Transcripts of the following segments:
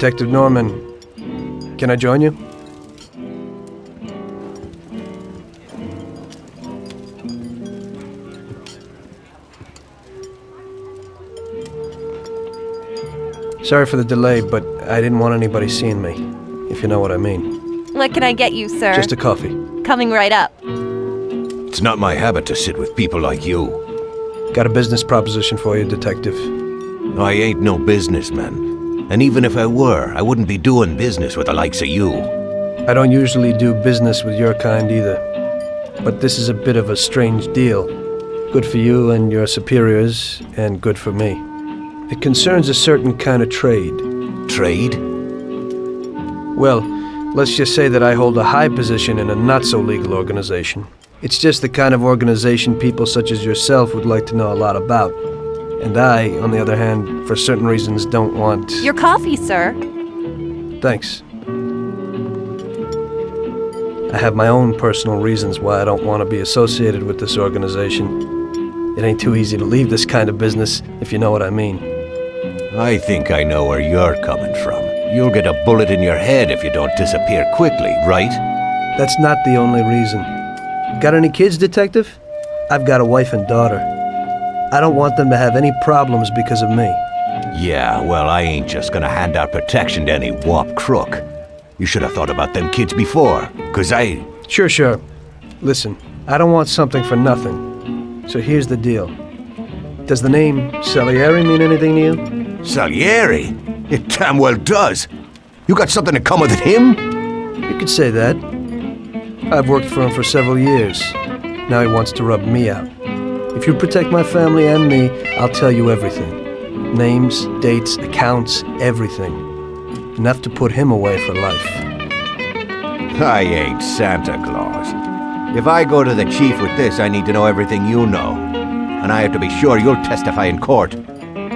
Detective Norman. Can I join you? Sorry for the delay, but I didn't want anybody seeing me, if you know what I mean. What can I get you, sir? Just a coffee. Coming right up. It's not my habit to sit with people like you. Got a business proposition for you, Detective. I ain't no businessman. And even if I were, I wouldn't be doing business with the likes of you. I don't usually do business with your kind either. But this is a bit of a strange deal. Good for you and your superiors, and good for me. It concerns a certain kind of trade. Trade? Well, let's just say that I hold a high position in a not-so-legal organization. It's just the kind of organization people such as yourself would like to know a lot about. And I, on the other hand, for certain reasons don't want... Your coffee, sir. Thanks. I have my own personal reasons why I don't want to be associated with this organization. It ain't too easy to leave this kind of business, if you know what I mean. I think I know where you're coming from. You'll get a bullet in your head if you don't disappear quickly, right? That's not the only reason. Got any kids, Detective? I've got a wife and daughter. I don't want them to have any problems because of me. Yeah, well, I ain't just gonna hand out protection to any wop crook. You should have thought about them kids before, 'cause I... Sure. Listen, I don't want something for nothing. So here's the deal. Does the name Salieri mean anything to you? Salieri? It damn well does. You got something in common with him? You could say that. I've worked for him for several years. Now he wants to rub me out. If you protect my family and me, I'll tell you everything. Names, dates, accounts, everything. Enough to put him away for life. I ain't Santa Claus. If I go to the chief with this, I need to know everything you know. And I have to be sure you'll testify in court.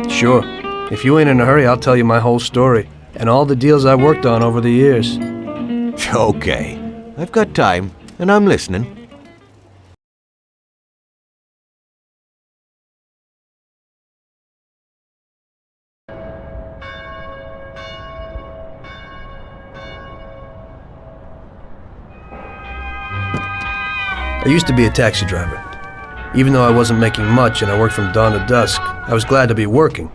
Sure. If you ain't in a hurry, I'll tell you my whole story. And all the deals I worked on over the years. Okay. I've got time, and I'm listening. I used to be a taxi driver. Even though I wasn't making much and I worked from dawn to dusk, I was glad to be working.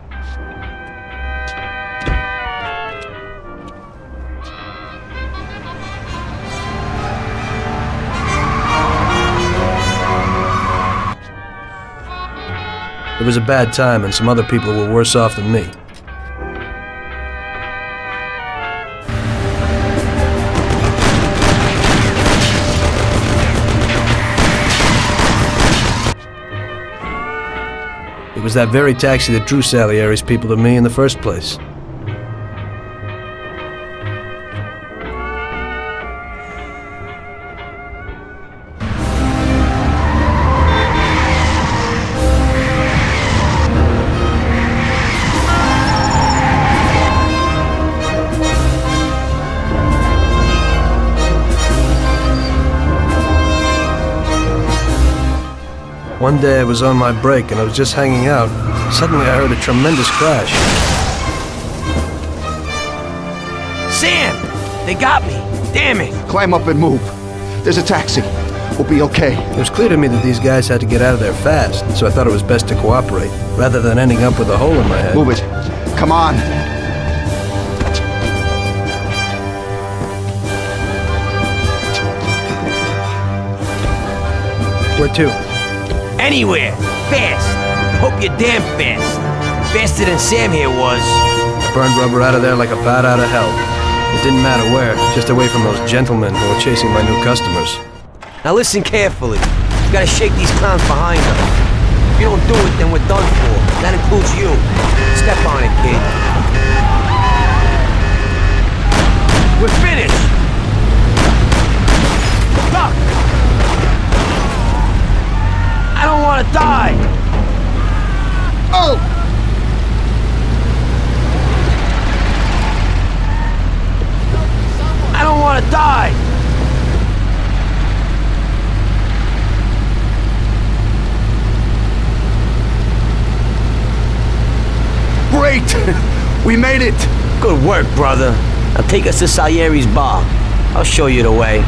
It was a bad time and some other people were worse off than me. It was that very taxi that drew Salieri's people to me in the first place. One day I was on my break and I was just hanging out. Suddenly I heard a tremendous crash. Sam! They got me! Damn it! Climb up and move. There's a taxi. We'll be okay. It was clear to me that these guys had to get out of there fast, so I thought it was best to cooperate, rather than ending up with a hole in my head. Move it. Come on. Where to? Anywhere! Fast! Hope you're damn fast. Faster than Sam here was. I burned rubber out of there like a bat out of hell. It didn't matter where, just away from those gentlemen who were chasing my new customers. Now listen carefully. You gotta shake these clowns behind us. If you don't do it, then we're done for. That includes you. Step on it, kid. We're finished! Duck! I don't want to die! Oh! I don't want to die! Great! We made it! Good work, brother. Now take us to Salieri's bar. I'll show you the way.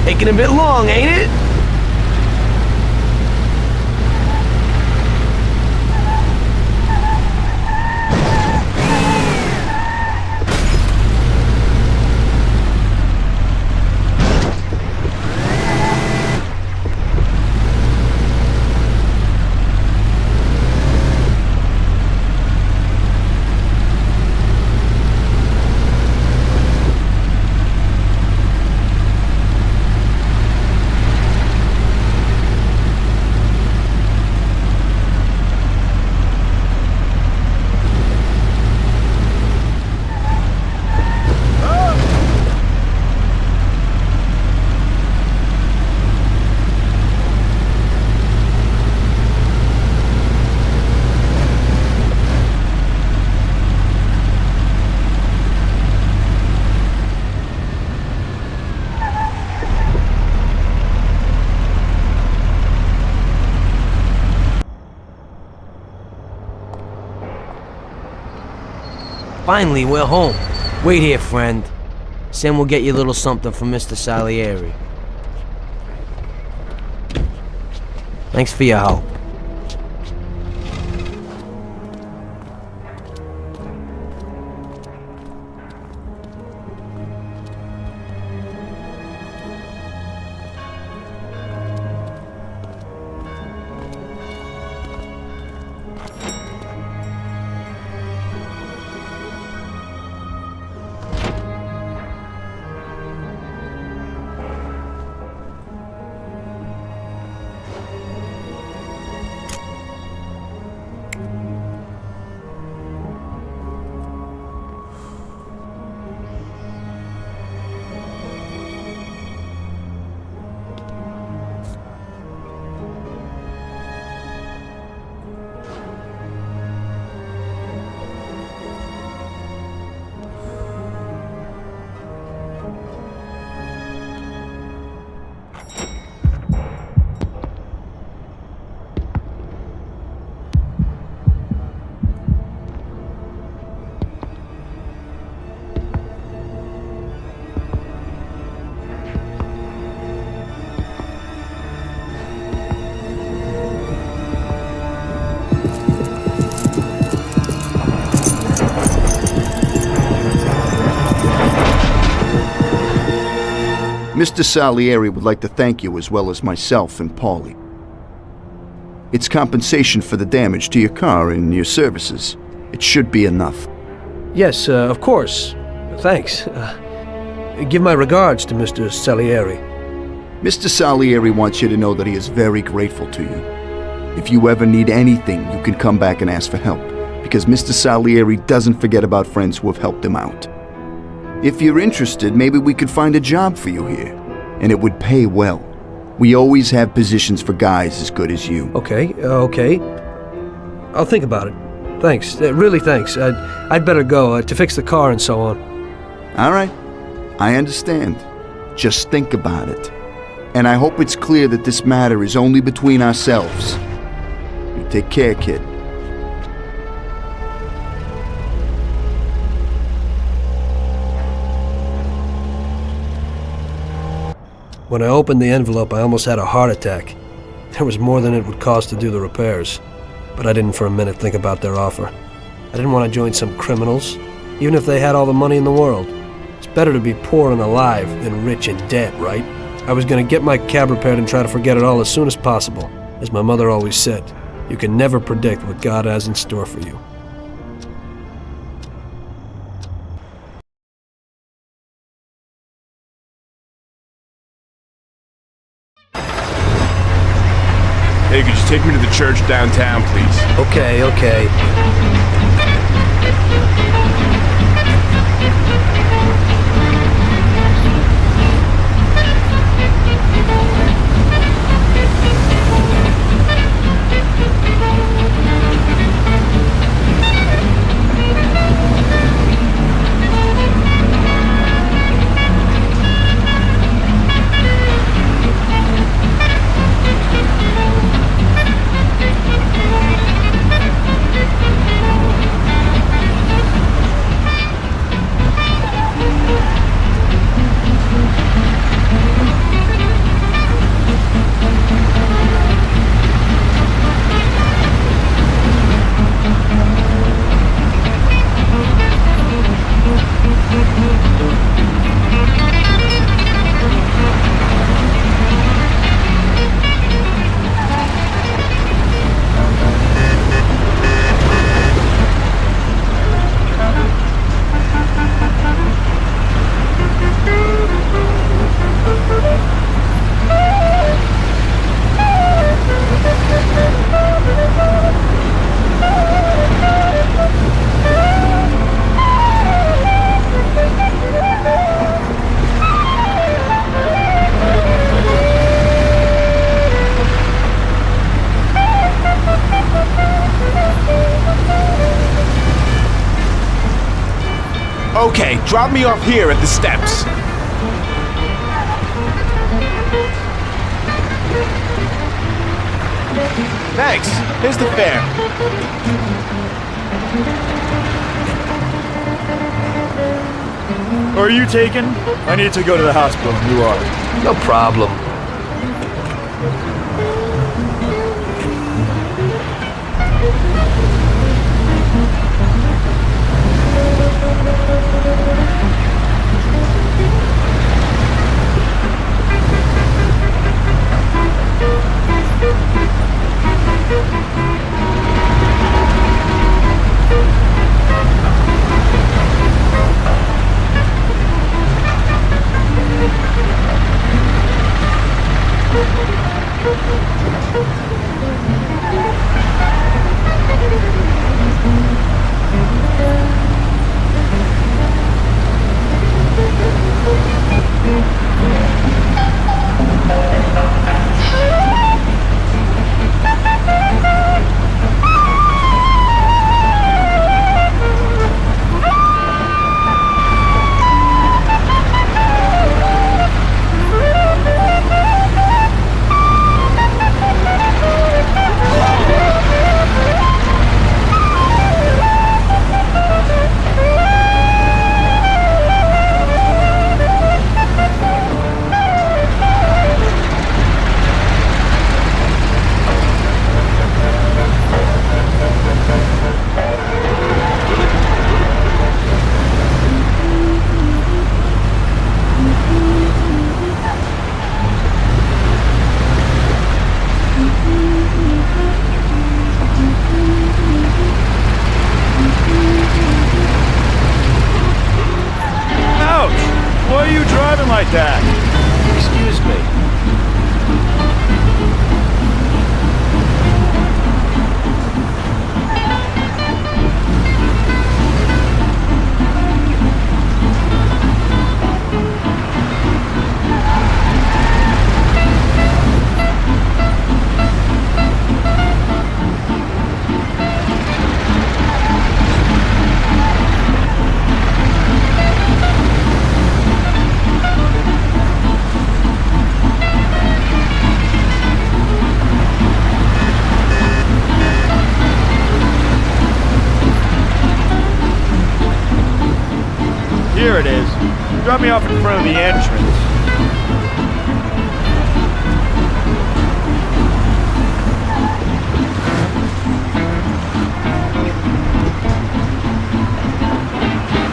Taking a bit long, ain't it? Finally, we're home. Wait here, friend. Sam will get you a little something from Mr. Salieri. Thanks for your help. Mr. Salieri would like to thank you as well as myself and Paulie. It's compensation for the damage to your car and your services. It should be enough. Yes, of course. Thanks. Give my regards to Mr. Salieri. Mr. Salieri wants you to know that he is very grateful to you. If you ever need anything, you can come back and ask for help, because Mr. Salieri doesn't forget about friends who have helped him out. If you're interested, maybe we could find a job for you here, and it would pay well. We always have positions for guys as good as you. Okay. I'll think about it. Thanks. Really thanks. I'd better go to fix the car and so on. All right. I understand. Just think about it. And I hope it's clear that this matter is only between ourselves. You take care, kid. When I opened the envelope, I almost had a heart attack. There was more than it would cost to do the repairs. But I didn't for a minute think about their offer. I didn't want to join some criminals, even if they had all the money in the world. It's better to be poor and alive than rich and dead, right? I was going to get my cab repaired and try to forget it all as soon as possible. As my mother always said, you can never predict what God has in store for you. Hey, could you take me to the church downtown, please? Okay. Okay, drop me off here at the steps. Thanks. Here's the fare. Are you taken? I need to go to the hospital. You are. No problem. Here it is. Drop me off in front of the entrance.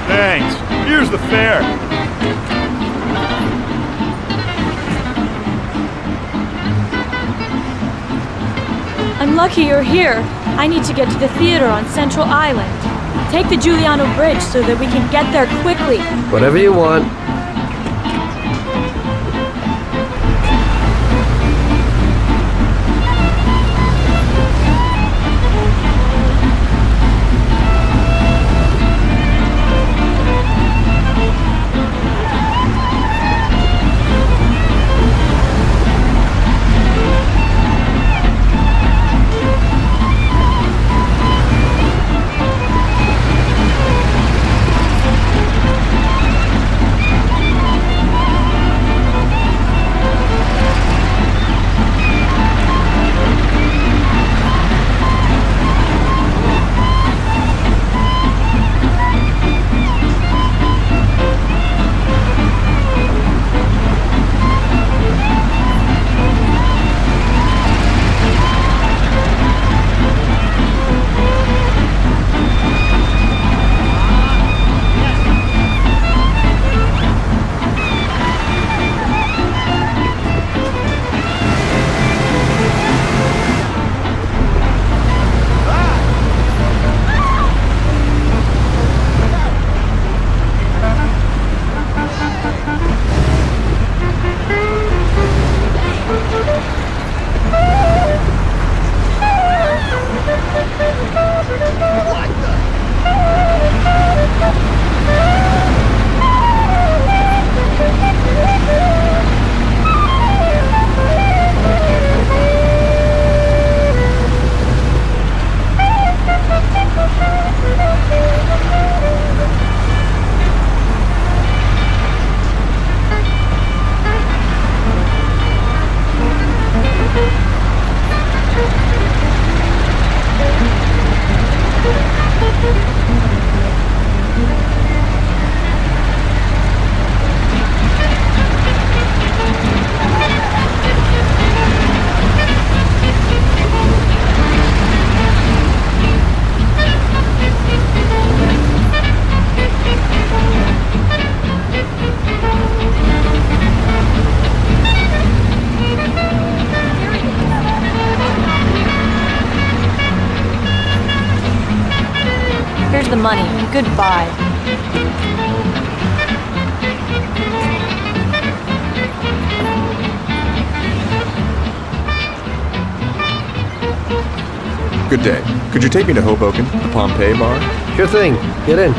Thanks. Here's the fare. I'm lucky you're here. I need to get to the theater on Central Island. Take the Giuliano Bridge so that we can get there quickly. Whatever you want. Here's the money. Goodbye. Good day. Could you take me to Hoboken, the Pompeii bar? Sure thing. Get in.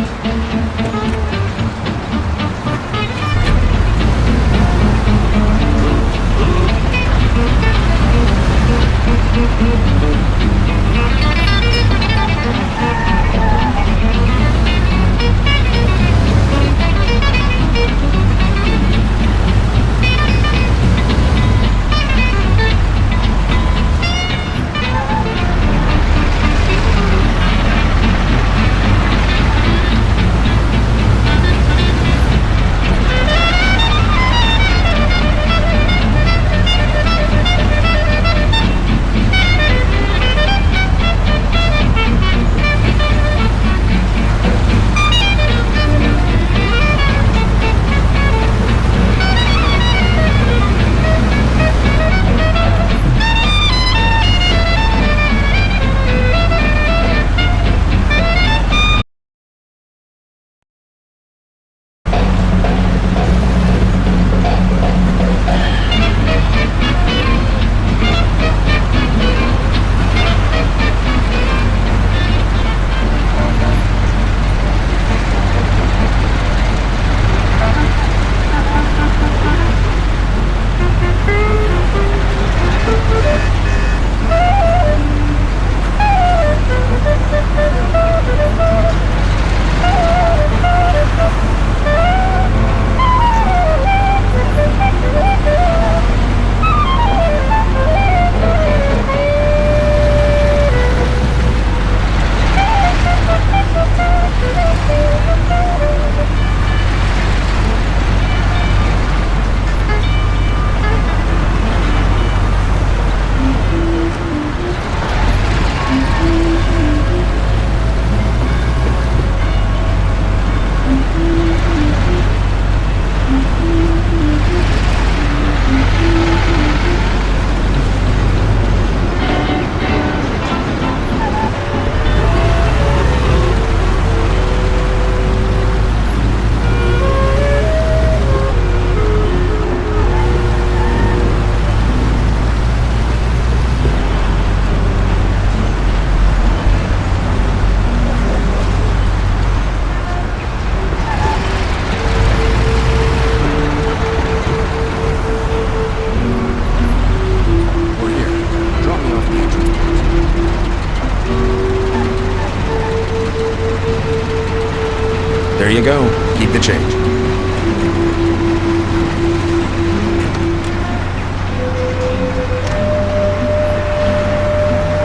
There you go. Keep the change.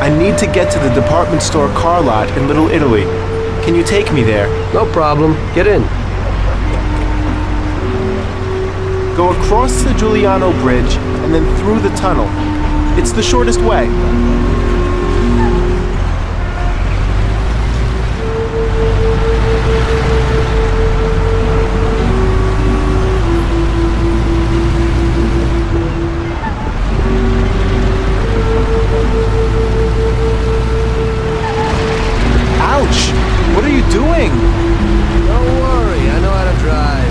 I need to get to the department store car lot in Little Italy. Can you take me there? No problem. Get in. Go across the Giuliano Bridge and then through the tunnel. It's the shortest way. Ouch! What are you doing? Don't worry, I know how to drive.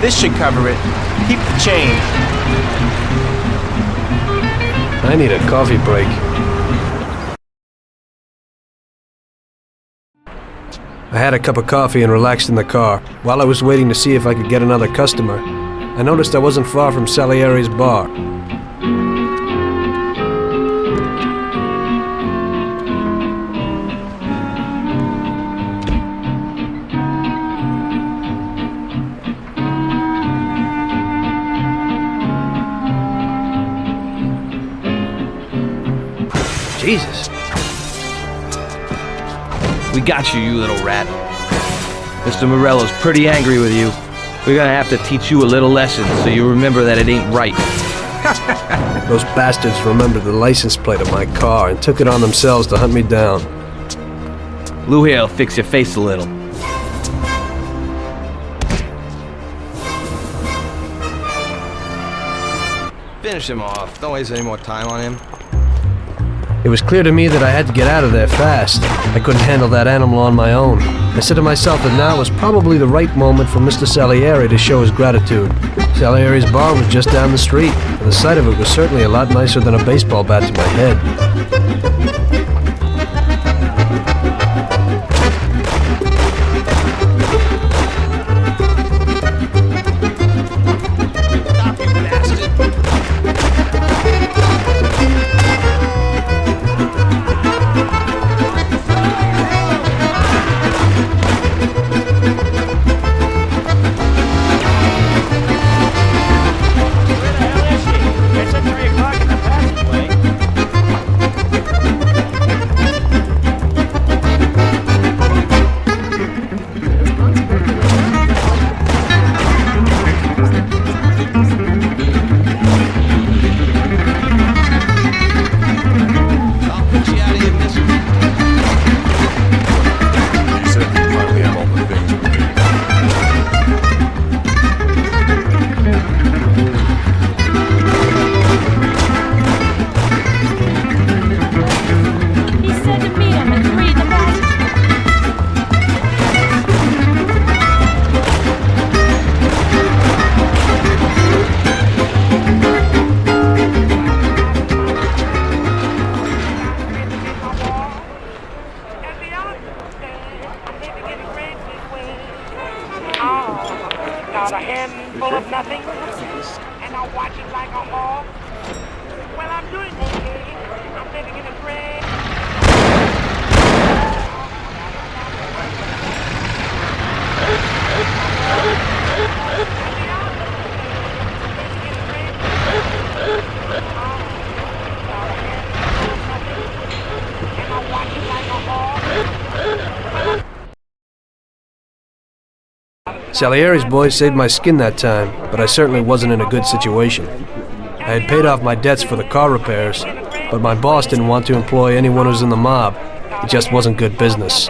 This should cover it. Keep the change. I need a coffee break. I had a cup of coffee and relaxed in the car. While I was waiting to see if I could get another customer, I noticed I wasn't far from Salieri's bar. Jesus. We got you, you little rat. Mr. Morello's pretty angry with you. We're gonna have to teach you a little lesson so you remember that it ain't right. Those bastards remembered the license plate of my car and took it on themselves to hunt me down. Lou here'll fix your face a little. Finish him off. Don't waste any more time on him. It was clear to me that I had to get out of there fast. I couldn't handle that animal on my own. I said to myself that now was probably the right moment for Mr. Salieri to show his gratitude. Salieri's bar was just down the street, and the sight of it was certainly a lot nicer than a baseball bat to my head. Got a handful of nothing, and I watch it like a hawk. Well, I'm doing okay. I'm living in a great... Salieri's boys saved my skin that time, but I certainly wasn't in a good situation. I had paid off my debts for the car repairs, but my boss didn't want to employ anyone who was in the mob. It just wasn't good business.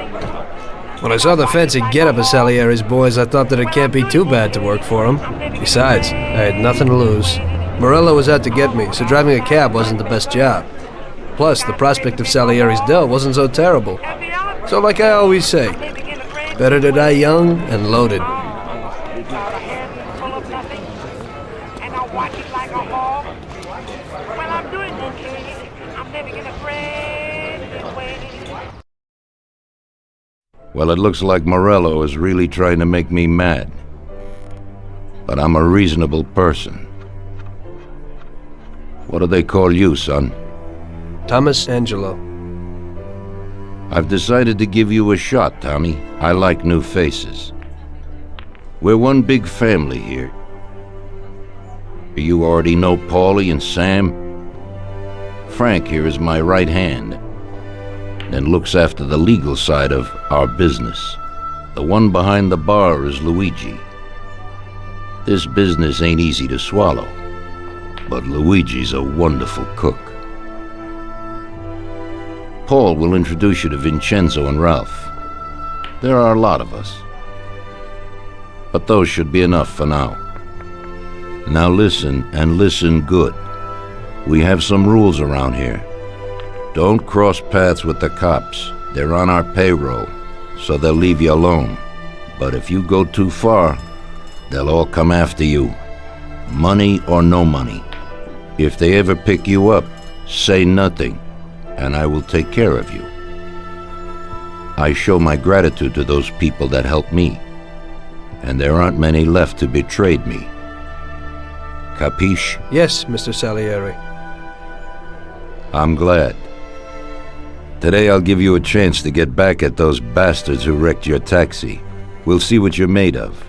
When I saw the fancy getup of Salieri's boys, I thought that it can't be too bad to work for him. Besides, I had nothing to lose. Morello was out to get me, so driving a cab wasn't the best job. Plus, the prospect of Salieri's dough wasn't so terrible. So like I always say, better to die young and loaded. Well, it looks like Morello is really trying to make me mad. But I'm a reasonable person. What do they call you, son? Thomas Angelo. I've decided to give you a shot, Tommy. I like new faces. We're one big family here. You already know Paulie and Sam. Frank here is my right hand and looks after the legal side of our business. The one behind the bar is Luigi. This business ain't easy to swallow, but Luigi's a wonderful cook. Paul will introduce you to Vincenzo and Ralph. There are a lot of us, but those should be enough for now. Now listen, and listen good. We have some rules around here. Don't cross paths with the cops. They're on our payroll, so they'll leave you alone. But if you go too far, they'll all come after you. Money or no money. If they ever pick you up, say nothing, and I will take care of you. I show my gratitude to those people that helped me, and there aren't many left who betrayed me. Capiche? Yes, Mr. Salieri. I'm glad. Today I'll give you a chance to get back at those bastards who wrecked your taxi. We'll see what you're made of.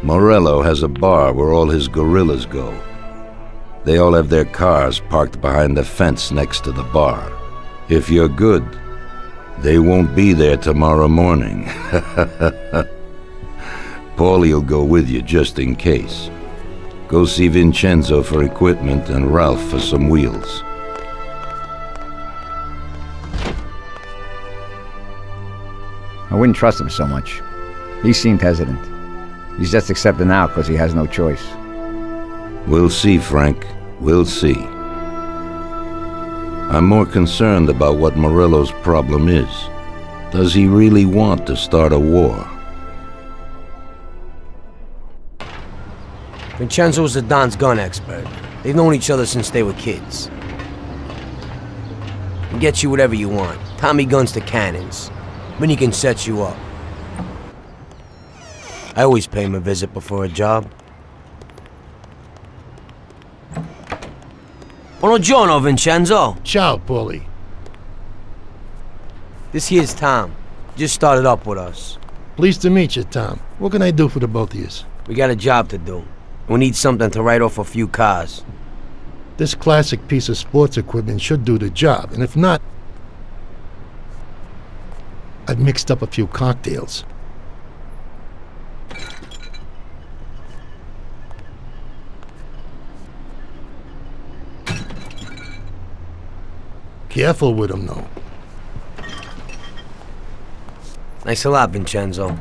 Morello has a bar where all his gorillas go. They all have their cars parked behind the fence next to the bar. If you're good, they won't be there tomorrow morning. Paulie'll go with you just in case. Go see Vincenzo for equipment and Ralph for some wheels. I wouldn't trust him so much. He seemed hesitant. He's just accepting now because he has no choice. We'll see, Frank. We'll see. I'm more concerned about what Morello's problem is. Does he really want to start a war? Vincenzo's the Don's gun expert. They've known each other since they were kids. He gets you whatever you want. Tommy guns to cannons. Then he can set you up. I always pay him a visit before a job. Buongiorno, Vincenzo. Ciao, Paulie. This here's Tom. Just started up with us. Pleased to meet you, Tom. What can I do for the both of you? We got a job to do. We need something to write off a few cars. This classic piece of sports equipment should do the job, and if not, I've mixed up a few cocktails. Careful with them, though. Thanks a lot, Vincenzo.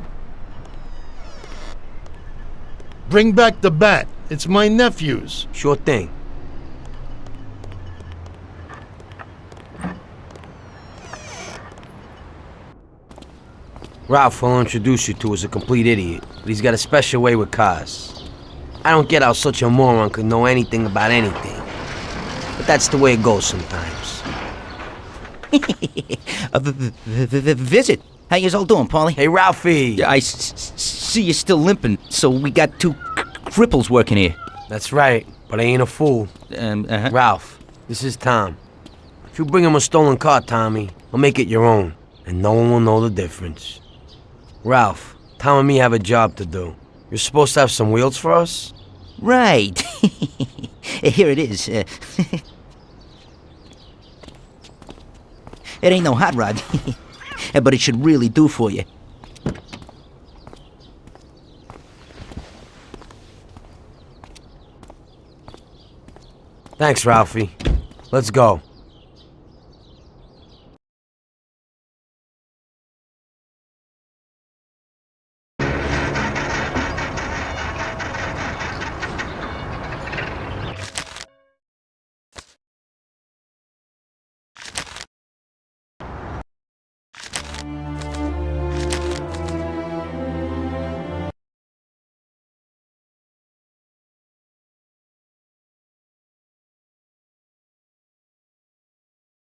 Bring back the bat. It's my nephew's. Sure thing. Ralph, I'll introduce you to, is a complete idiot, but he's got a special way with cars. I don't get how such a moron could know anything about anything. But that's the way it goes sometimes. Visit. How you all doing, Paulie? Hey, Ralphie! Yeah, I see you're still limping, so we got two cripples working here. That's right, but I ain't a fool. Ralph, this is Tom. If you bring him a stolen car, Tommy, I'll make it your own, and no one will know the difference. Ralph, Tom and me have a job to do. You're supposed to have some wheels for us? Right. Here it is. It ain't no hot rod, but it should really do for you. Thanks, Ralphie. Let's go.